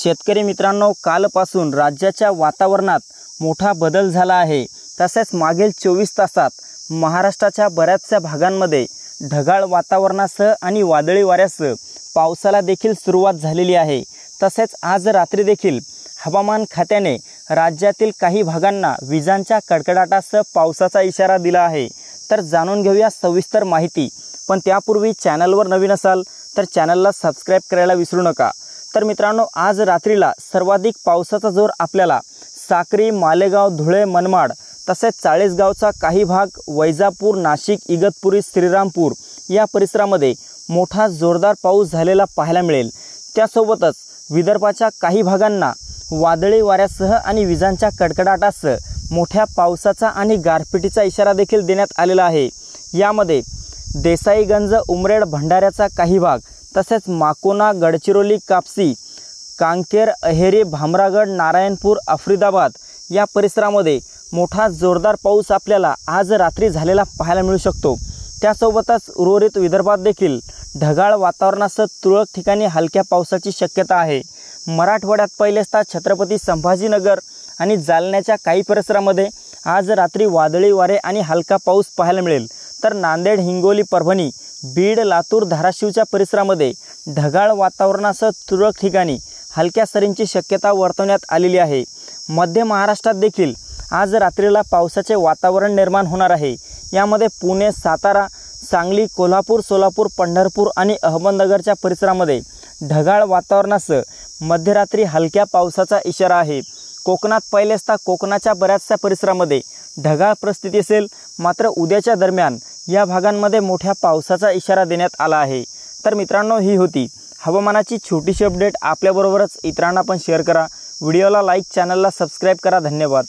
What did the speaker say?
शेतकरी मित्रांनो, कालपासून राज्याच्या वातावरणात मोठा बदल झाला आहे। तसेच मागील 24 तासात महाराष्ट्राच्या बऱ्याचशा भागांमध्ये ढगाळ वातावरणासह आणि वादळी वाऱ्यासह पावसाला देखील सुरुवात झालेली आहे। तसेच आज रात्री देखील हवामान खात्याने राज्यातील काही भागांना विजांच्या कडकडाटासह पावसाचा इशारा दिला आहे। तर जाणून घेऊया सविस्तर माहिती। पण त्यापूर्वी चॅनलवर नवीन असाल तर चॅनलला सबस्क्राइब करायला विसरू नका। तर मित्रांनो, आज रात्रीला सर्वाधिक पावसाचा जोर आपल्याला साक्री, मालेगाव, धुळे, मनमाड तसेच चाळीसगावचा काही भाग, वैजापूर, नाशिक, इगतपुरी, श्रीरामपूर या परिसरामध्ये मोठा जोरदार पाऊस झालेला पाहायला मिळेल। त्यासोबतच विदर्भाच्या काही भागांना वादळी वाऱ्यासह आणि विजांच्या कडकडाटासह मोठ्या पावसाचा आणि गारपिटीचा इशारा देखील देण्यात आलेला आहे। यामध्ये देसाईगंज, उमरेड, भंडाऱ्याचा काही भाग तसेच माकोना, गडचिरोली, कापसी, कांकेर, अहेरी, भामरागड, नारायणपूर, आफ्रिदाबाद या परिसरामध्ये मोठा जोरदार पाऊस आपल्याला आज रात्री झालेला पाहायला मिळू शकतो। त्यासोबतच उर्वरित विदर्भात देखील ढगाळ वातावरणासह तुरळक ठिकाणी हलक्या पावसाची शक्यता आहे। मराठवाड्यात पहिल्यांदा छत्रपती संभाजीनगर आणि जालन्याच्या काही परिसरामध्ये आज रात्री वादळी वारे आणि हलका पाऊस पाहायला मिळेल। तर नांदेड, हिंगोली, परभणी, बीड, लातूर, धाराशिवच्या परिसरामध्ये ढगाळ वातावरणासह तुरळक ठिकाणी हलक्या सरींची शक्यता वर्तवण्यात आलेली आहे। मध्य महाराष्ट्रात देखील आज रात्रीला पावसाचे वातावरण निर्माण होणार आहे। यामध्ये पुणे, सातारा, सांगली, कोल्हापूर, सोलापूर, पंढरपूर आणि अहमदनगरच्या परिसरामध्ये ढगाळ वातावरणासह मध्यरात्री हलक्या पावसाचा इशारा आहे। कोकणात पहिल्यांदा कोकणाच्या बऱ्याचशा परिसरामध्ये ढगाळ परिस्थिती असेल, मात्र उद्याच्या दरम्यान या भागांमध्ये मोठ्या पावसाचा इशारा देण्यात आला आहे। तर मित्रांनो, ही होती हवामानाची छोटीशी अपडेट। आपल्याबरोबरच इतरांना पण शेअर करा। व्हिडिओला लाईक, चॅनलला सबस्क्राइब करा। धन्यवाद।